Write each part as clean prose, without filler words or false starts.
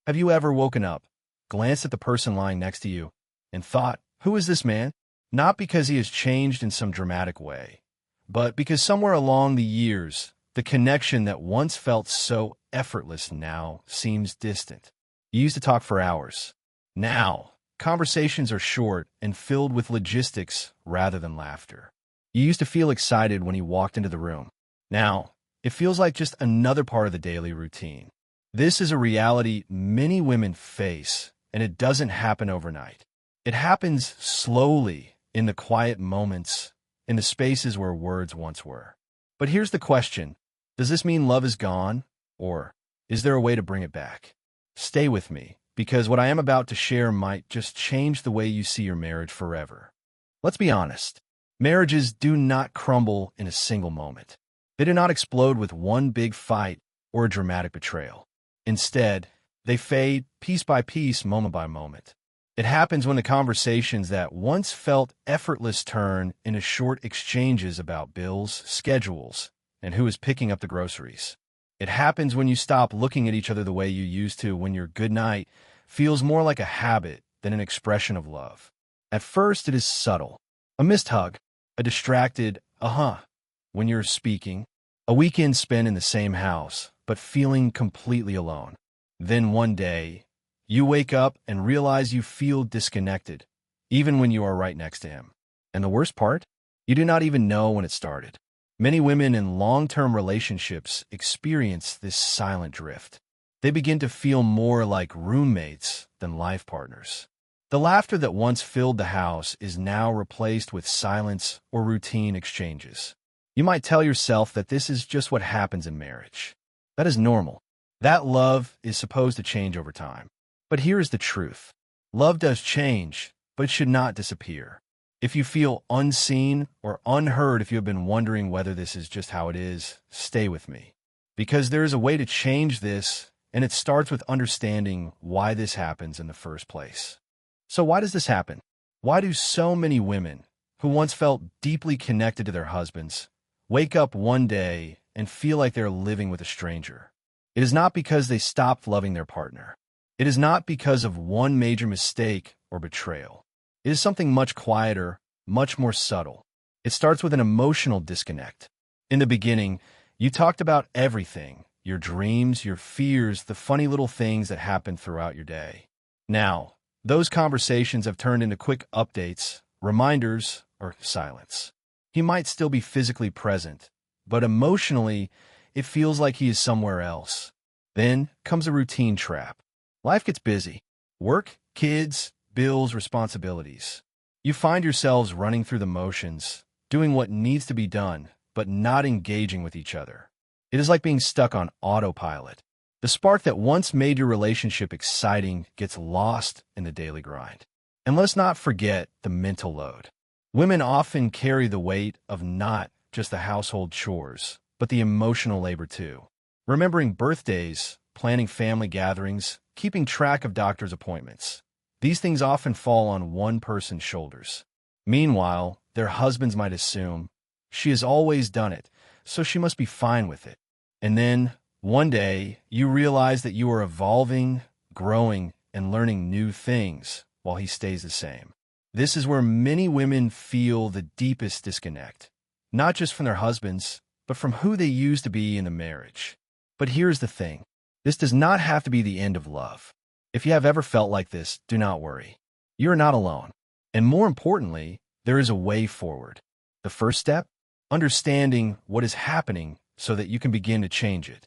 Have you ever woken up, glanced at the person lying next to you, and thought, who is this man? Not because he has changed in some dramatic way, but because somewhere along the years, the connection that once felt so effortless now seems distant. You used to talk for hours. Now, conversations are short and filled with logistics rather than laughter. You used to feel excited when he walked into the room. Now, it feels like just another part of the daily routine. This is a reality many women face, and it doesn't happen overnight. It happens slowly in the quiet moments, in the spaces where words once were. But here's the question. Does this mean love is gone, or is there a way to bring it back? Stay with me, because what I am about to share might just change the way you see your marriage forever. Let's be honest. Marriages do not crumble in a single moment. They do not explode with one big fight or a dramatic betrayal. Instead, they fade piece by piece, moment by moment. It happens when the conversations that once felt effortless turn into short exchanges about bills, schedules, and who is picking up the groceries. It happens when you stop looking at each other the way you used to, when your good night feels more like a habit than an expression of love. At first, it is subtle. A missed hug, a distracted when you're speaking, a weekend spent in the same house, but feeling completely alone. Then one day, you wake up and realize you feel disconnected, even when you are right next to him. And the worst part? You do not even know when it started. Many women in long-term relationships experience this silent drift. They begin to feel more like roommates than life partners. The laughter that once filled the house is now replaced with silence or routine exchanges. You might tell yourself that this is just what happens in marriage. That is normal. That love is supposed to change over time. But here is the truth. Love does change, but it should not disappear. If you feel unseen or unheard, if you have been wondering whether this is just how it is, stay with me. Because there is a way to change this, and it starts with understanding why this happens in the first place. So why does this happen? Why do so many women who once felt deeply connected to their husbands wake up one day and feel like they're living with a stranger? It is not because they stopped loving their partner. It is not because of one major mistake or betrayal. It is something much quieter, much more subtle. It starts with an emotional disconnect. In the beginning, you talked about everything, your dreams, your fears, the funny little things that happened throughout your day. Now, those conversations have turned into quick updates, reminders, or silence. He might still be physically present, but emotionally, it feels like he is somewhere else. Then comes a routine trap. Life gets busy. Work, kids, bills, responsibilities. You find yourselves running through the motions, doing what needs to be done, but not engaging with each other. It is like being stuck on autopilot. The spark that once made your relationship exciting gets lost in the daily grind. And let's not forget the mental load. Women often carry the weight of not just the household chores, but the emotional labor too. Remembering birthdays, planning family gatherings, keeping track of doctor's appointments. These things often fall on one person's shoulders. Meanwhile, their husbands might assume, she has always done it, so she must be fine with it. And then, one day, you realize that you are evolving, growing, and learning new things while he stays the same. This is where many women feel the deepest disconnect, not just from their husbands, but from who they used to be in the marriage. But here's the thing. This does not have to be the end of love. If you have ever felt like this, do not worry. You are not alone. And more importantly, there is a way forward. The first step? Understanding what is happening so that you can begin to change it.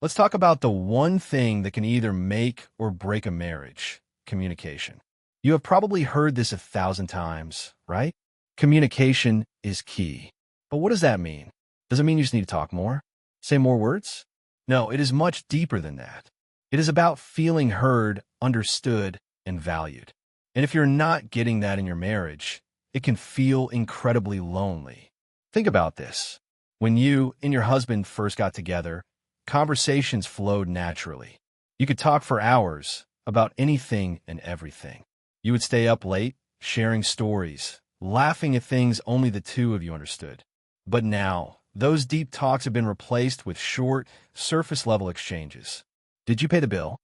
Let's talk about the one thing that can either make or break a marriage: communication. You have probably heard this 1,000 times, right? Communication is key. But what does that mean? Does it mean you just need to talk more? Say more words? No, it is much deeper than that. It is about feeling heard, understood, and valued. And if you're not getting that in your marriage, it can feel incredibly lonely. Think about this. When you and your husband first got together, conversations flowed naturally. You could talk for hours about anything and everything. You would stay up late, sharing stories, laughing at things only the two of you understood. But now, those deep talks have been replaced with short, surface-level exchanges. Did you pay the bill?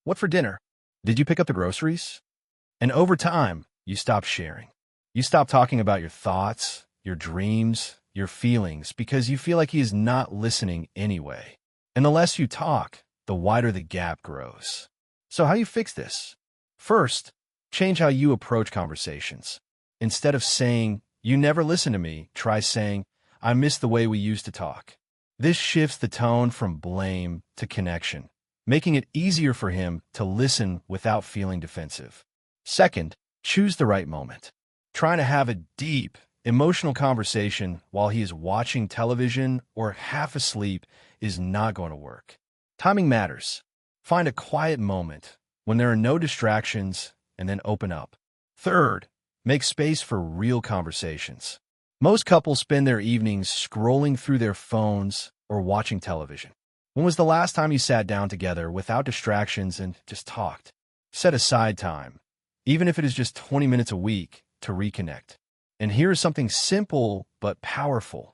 What for dinner? Did you pick up the groceries? And over time, you stop sharing. You stop talking about your thoughts, your dreams, your feelings, because you feel like he is not listening anyway. And the less you talk, the wider the gap grows. So how you fix this? First, change how you approach conversations. Instead of saying, "You never listen to me," try saying, "I miss the way we used to talk." This shifts the tone from blame to connection, making it easier for him to listen without feeling defensive. Second, choose the right moment. Trying to have a deep, emotional conversation while he is watching television or half asleep is not going to work. Timing matters. Find a quiet moment when there are no distractions and then open up. Third, make space for real conversations. Most couples spend their evenings scrolling through their phones or watching television. When was the last time you sat down together without distractions and just talked? Set aside time, even if it is just 20 minutes a week, to reconnect. And here is something simple but powerful.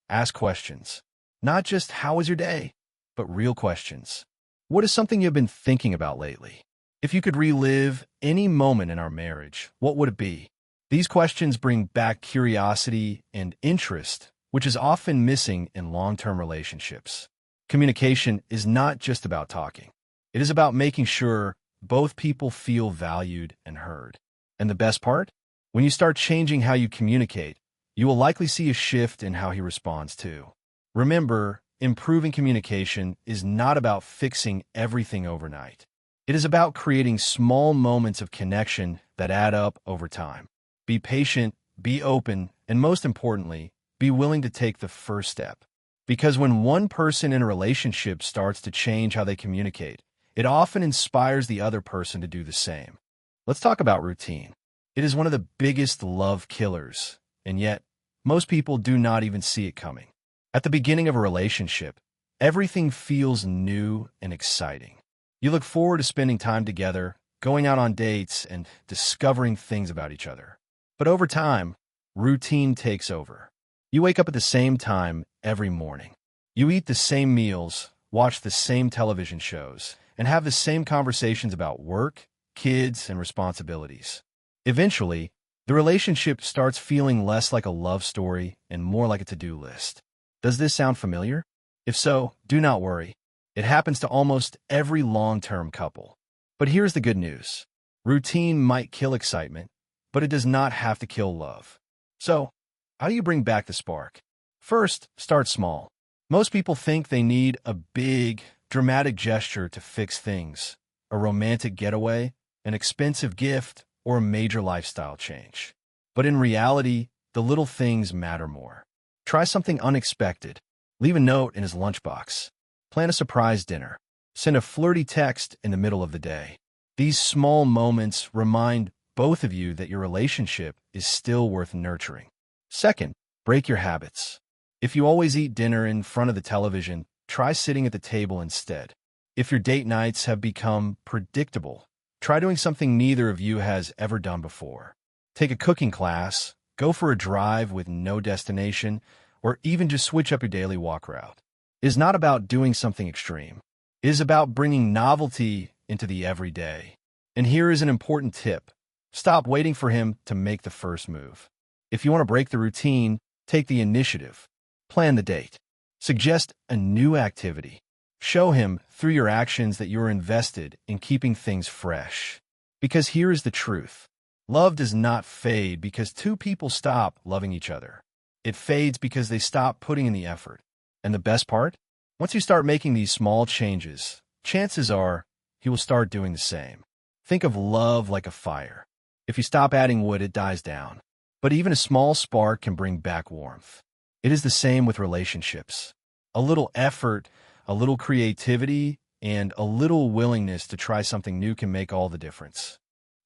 Ask questions. Not just "How was your day?" but real questions. What is something you've been thinking about lately? If you could relive any moment in our marriage, what would it be? These questions bring back curiosity and interest, which is often missing in long-term relationships. Communication is not just about talking. It is about making sure both people feel valued and heard. And the best part? When you start changing how you communicate, you will likely see a shift in how he responds too. Remember, improving communication is not about fixing everything overnight. It is about creating small moments of connection that add up over time. Be patient, be open, and most importantly, be willing to take the first step. Because when one person in a relationship starts to change how they communicate, it often inspires the other person to do the same. Let's talk about routine. It is one of the biggest love killers, and yet, most people do not even see it coming. At the beginning of a relationship, everything feels new and exciting. You look forward to spending time together, going out on dates, and discovering things about each other. But over time, routine takes over. You wake up at the same time every morning. You eat the same meals, watch the same television shows, and have the same conversations about work, kids, and responsibilities. Eventually, the relationship starts feeling less like a love story and more like a to-do list. Does this sound familiar? If so, do not worry. It happens to almost every long-term couple. But here's the good news. Routine might kill excitement, but it does not have to kill love. So, how do you bring back the spark? First, start small. Most people think they need a big, dramatic gesture to fix things, a romantic getaway, an expensive gift, or a major lifestyle change. But in reality, the little things matter more. Try something unexpected. Leave a note in his lunchbox. Plan a surprise dinner. Send a flirty text in the middle of the day. These small moments remind both of you that your relationship is still worth nurturing. Second, break your habits. If you always eat dinner in front of the television, try sitting at the table instead. If your date nights have become predictable, try doing something neither of you has ever done before. Take a cooking class, go for a drive with no destination, or even just switch up your daily walk route. It is not about doing something extreme. It is about bringing novelty into the everyday. And here is an important tip. Stop waiting for him to make the first move. If you want to break the routine, take the initiative. Plan the date. Suggest a new activity. Show him through your actions that you are invested in keeping things fresh. Because here is the truth. Love does not fade because two people stop loving each other. It fades because they stop putting in the effort. And the best part? Once you start making these small changes, chances are he will start doing the same. Think of love like a fire. If you stop adding wood, it dies down. But even a small spark can bring back warmth. It is the same with relationships. A little effort, a little creativity, and a little willingness to try something new can make all the difference.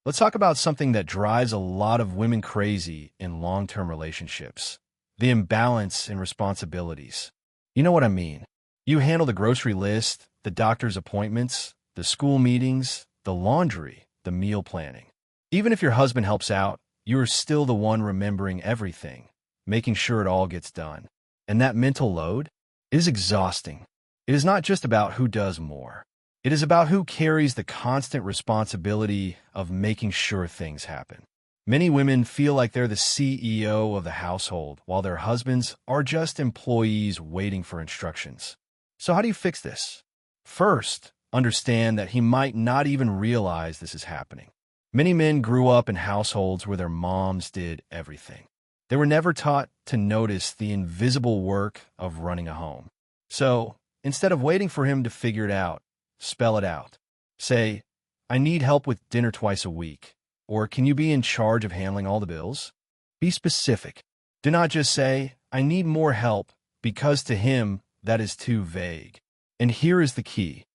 Let's talk about something that drives a lot of women crazy in long-term relationships. The imbalance in responsibilities. You know what I mean. You handle the grocery list, the doctor's appointments, the school meetings, the laundry, the meal planning. Even if your husband helps out, you are still the one remembering everything, making sure it all gets done. And that mental load is exhausting. It is not just about who does more. It is about who carries the constant responsibility of making sure things happen. Many women feel like they're the CEO of the household, while their husbands are just employees waiting for instructions. So how do you fix this? First, understand that he might not even realize this is happening. Many men grew up in households where their moms did everything. They were never taught to notice the invisible work of running a home. So, instead of waiting for him to figure it out, spell it out. Say, I need help with dinner twice a week. Or can you be in charge of handling all the bills? Be specific. Do not just say, I need more help, because to him, that is too vague. And here is the key.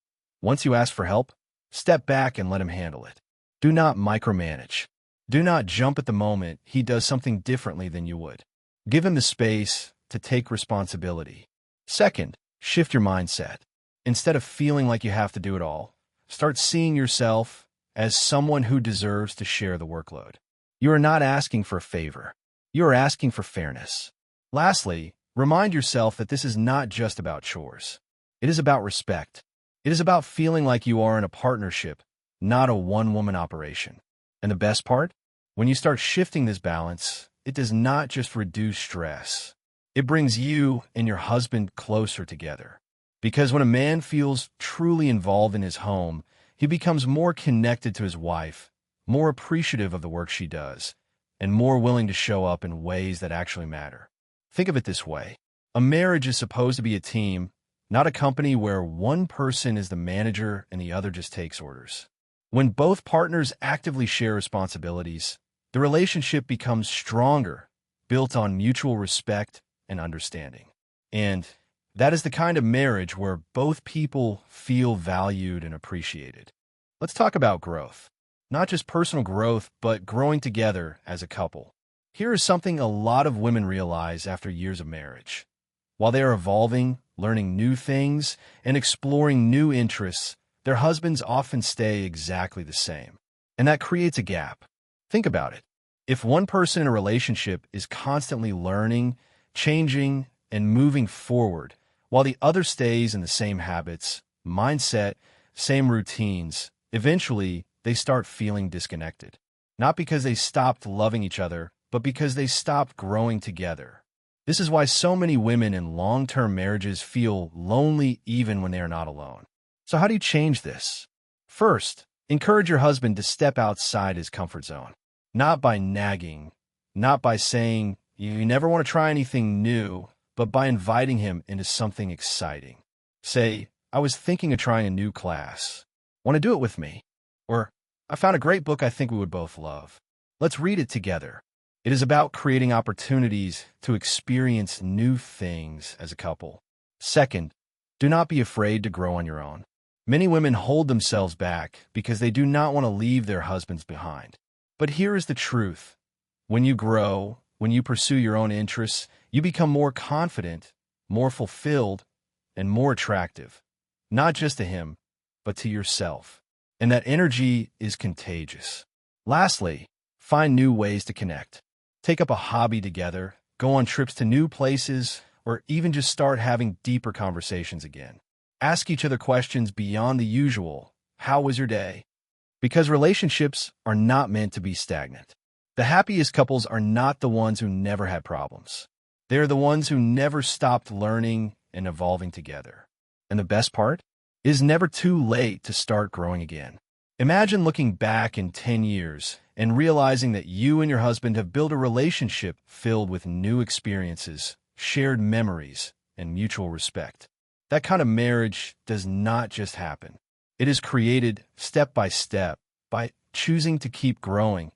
Once you ask for help, step back and let him handle it. Do not micromanage. Do not jump at the moment he does something differently than you would. Give him the space to take responsibility. Second, shift your mindset. Instead of feeling like you have to do it all, start seeing yourself as someone who deserves to share the workload. You are not asking for a favor. You are asking for fairness. Lastly, remind yourself that this is not just about chores. It is about respect. It is about feeling like you are in a partnership, not a one-woman operation. And the best part? When you start shifting this balance, it does not just reduce stress. It brings you and your husband closer together. Because when a man feels truly involved in his home, he becomes more connected to his wife, more appreciative of the work she does, and more willing to show up in ways that actually matter. Think of it this way. A marriage is supposed to be a team, not a company where one person is the manager and the other just takes orders. When both partners actively share responsibilities, the relationship becomes stronger, built on mutual respect and understanding. And that is the kind of marriage where both people feel valued and appreciated. Let's talk about growth. Not just personal growth, but growing together as a couple. Here is something a lot of women realize after years of marriage. While they are evolving, learning new things, and exploring new interests, their husbands often stay exactly the same. And that creates a gap. Think about it. If one person in a relationship is constantly learning, changing, and moving forward, while the other stays in the same habits, mindset, same routines, eventually they start feeling disconnected. Not because they stopped loving each other, but because they stopped growing together. This is why so many women in long-term marriages feel lonely even when they are not alone. So how do you change this? First, encourage your husband to step outside his comfort zone. Not by nagging, not by saying, you never want to try anything new, but by inviting him into something exciting. Say, I was thinking of trying a new class. Want to do it with me? Or, I found a great book I think we would both love. Let's read it together. It is about creating opportunities to experience new things as a couple. Second, do not be afraid to grow on your own. Many women hold themselves back because they do not want to leave their husbands behind. But here is the truth. When you grow, when you pursue your own interests, you become more confident, more fulfilled, and more attractive. Not just to him, but to yourself. And that energy is contagious. Lastly, find new ways to connect. Take up a hobby together, go on trips to new places, or even just start having deeper conversations again. Ask each other questions beyond the usual. How was your day? Because relationships are not meant to be stagnant. The happiest couples are not the ones who never had problems. They are the ones who never stopped learning and evolving together. And the best part? It is never too late to start growing again. Imagine looking back in 10 years and realizing that you and your husband have built a relationship filled with new experiences, shared memories, and mutual respect. That kind of marriage does not just happen. It is created step by step by choosing to keep growing,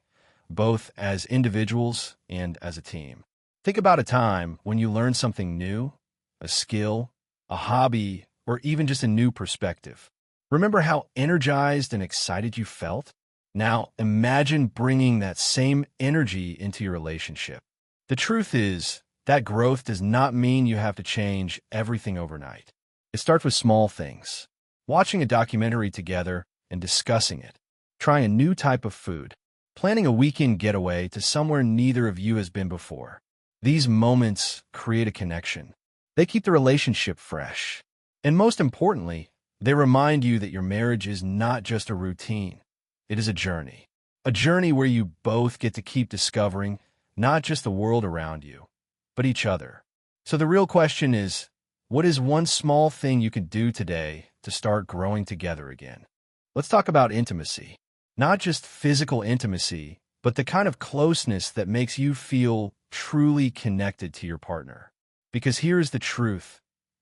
both as individuals and as a team. Think about a time when you learned something new, a skill, a hobby, or even just a new perspective. Remember how energized and excited you felt? Now imagine bringing that same energy into your relationship. The truth is that growth does not mean you have to change everything overnight. It starts with small things. Watching a documentary together and discussing it. Trying a new type of food. Planning a weekend getaway to somewhere neither of you has been before. These moments create a connection. They keep the relationship fresh. And most importantly, They remind you that your marriage is not just a routine. It is a journey. A journey where you both get to keep discovering not just the world around you, but each other. So the real question is, what is one small thing you can do today to start growing together again? Let's talk about intimacy. Not just physical intimacy, but the kind of closeness that makes you feel truly connected to your partner. Because here's the truth.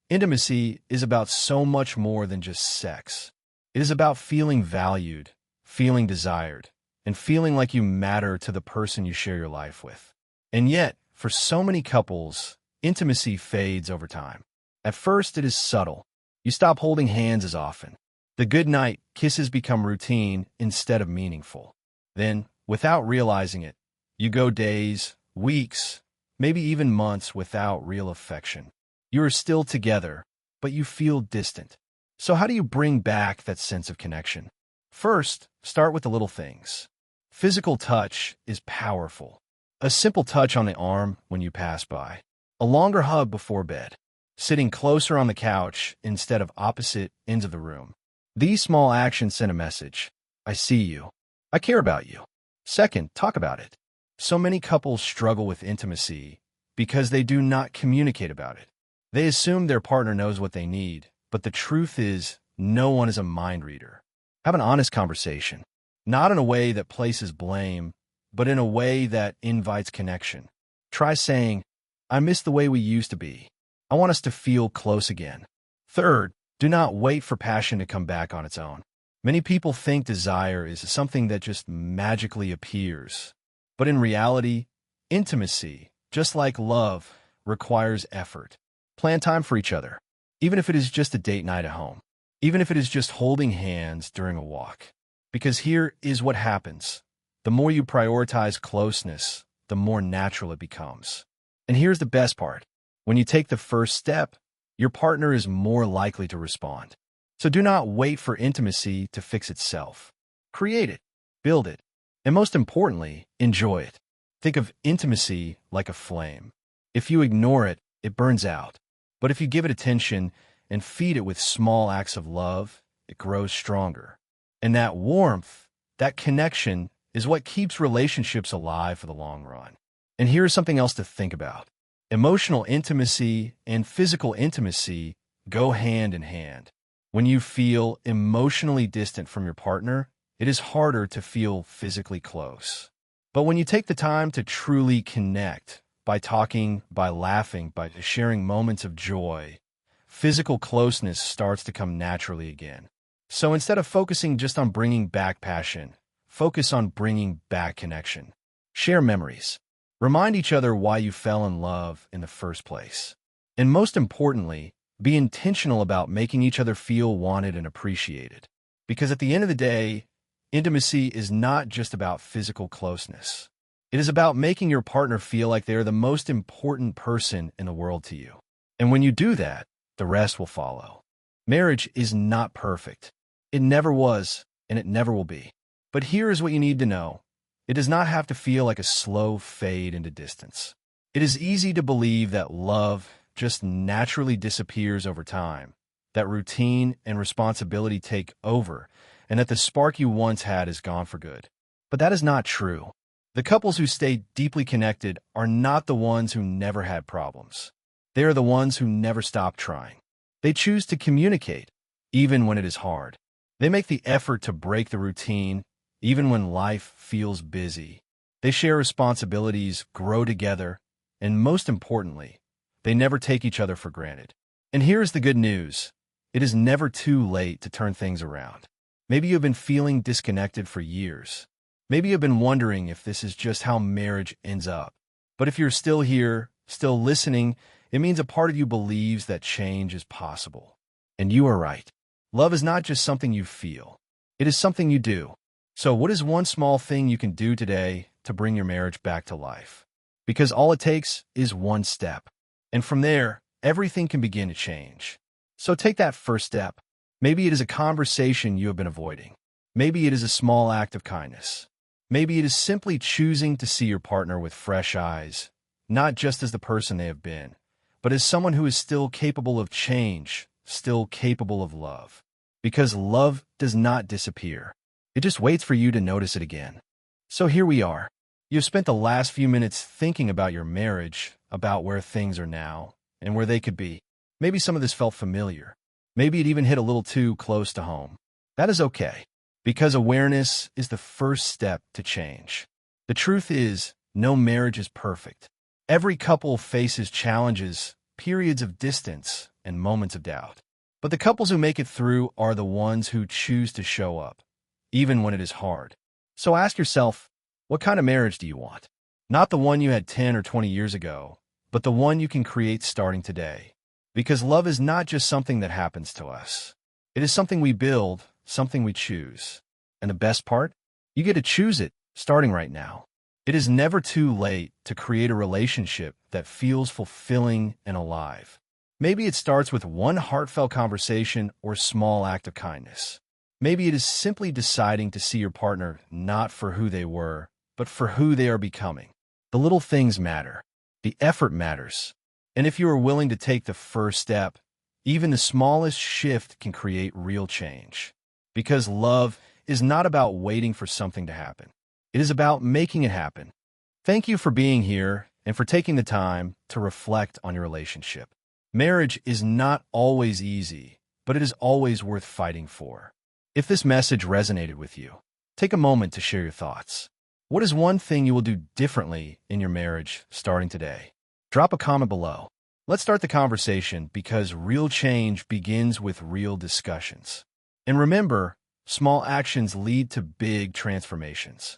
Intimacy is about so much more than just sex. It is about feeling valued, feeling desired, and feeling like you matter to the person you share your life with. And yet, for so many couples, intimacy fades over time. At first, it is subtle. You stop holding hands as often. The goodnight kisses become routine instead of meaningful. Then, without realizing it, you go days, weeks, maybe even months without real affection. You are still together, but you feel distant. So how do you bring back that sense of connection? First, start with the little things. Physical touch is powerful. A simple touch on the arm when you pass by. A longer hug before bed. Sitting closer on the couch instead of opposite ends of the room. These small actions send a message. I see you. I care about you. Second, talk about it. So many couples struggle with intimacy because they do not communicate about it. They assume their partner knows what they need, but the truth is, no one is a mind reader. Have an honest conversation. Not in a way that places blame, but in a way that invites connection. Try saying, I miss the way we used to be. I want us to feel close again. Third, do not wait for passion to come back on its own. Many people think desire is something that just magically appears. But in reality, intimacy, just like love, requires effort. Plan time for each other, even if it is just a date night at home, even if it is just holding hands during a walk. Because here is what happens. The more you prioritize closeness, the more natural it becomes. And here's the best part. When you take the first step, your partner is more likely to respond. So do not wait for intimacy to fix itself. Create it, build it, and most importantly, enjoy it. Think of intimacy like a flame. If you ignore it, it burns out. But if you give it attention and feed it with small acts of love, it grows stronger. And that warmth, that connection, is what keeps relationships alive for the long run. And here's something else to think about. Emotional intimacy and physical intimacy go hand in hand. When you feel emotionally distant from your partner, it is harder to feel physically close. But when you take the time to truly connect, by talking, by laughing, by sharing moments of joy, physical closeness starts to come naturally again. So instead of focusing just on bringing back passion, focus on bringing back connection. Share memories. Remind each other why you fell in love in the first place. And most importantly, be intentional about making each other feel wanted and appreciated. Because at the end of the day, intimacy is not just about physical closeness. It is about making your partner feel like they're the most important person in the world to you. And when you do that, the rest will follow. Marriage is not perfect. It never was, and it never will be. But here is what you need to know. It does not have to feel like a slow fade into distance. It is easy to believe that love just naturally disappears over time, that routine and responsibility take over, and that the spark you once had is gone for good. But that is not true. The couples who stay deeply connected are not the ones who never had problems. They are the ones who never stop trying. They choose to communicate, even when it is hard. They make the effort to break the routine, even when life feels busy. They share responsibilities, grow together, and most importantly, they never take each other for granted. And here's the good news. It is never too late to turn things around. Maybe you've been feeling disconnected for years. Maybe you've been wondering if this is just how marriage ends up. But if you're still here, still listening, it means a part of you believes that change is possible. And you are right. Love is not just something you feel. It is something you do. So what is one small thing you can do today to bring your marriage back to life? Because all it takes is one step. And from there, everything can begin to change. So take that first step. Maybe it is a conversation you have been avoiding. Maybe it is a small act of kindness. Maybe it is simply choosing to see your partner with fresh eyes, not just as the person they have been, but as someone who is still capable of change, still capable of love. Because love does not disappear. It just waits for you to notice it again. So here we are. You've spent the last few minutes thinking about your marriage, about where things are now, and where they could be. Maybe some of this felt familiar. Maybe it even hit a little too close to home. That is okay, because awareness is the first step to change. The truth is, no marriage is perfect. Every couple faces challenges, periods of distance, and moments of doubt. But the couples who make it through are the ones who choose to show up, even when it is hard. So ask yourself, what kind of marriage do you want? Not the one you had 10 or 20 years ago, but the one you can create starting today. Because love is not just something that happens to us. It is something we build, something we choose. And the best part? You get to choose it, starting right now. It is never too late to create a relationship that feels fulfilling and alive. Maybe it starts with one heartfelt conversation or small act of kindness. Maybe it is simply deciding to see your partner not for who they were, but for who they are becoming. The little things matter. The effort matters. And if you are willing to take the first step, even the smallest shift can create real change. Because love is not about waiting for something to happen. It is about making it happen. Thank you for being here and for taking the time to reflect on your relationship. Marriage is not always easy, but it is always worth fighting for. If this message resonated with you, take a moment to share your thoughts. What is one thing you will do differently in your marriage starting today? Drop a comment below. Let's start the conversation because real change begins with real discussions. And remember, small actions lead to big transformations.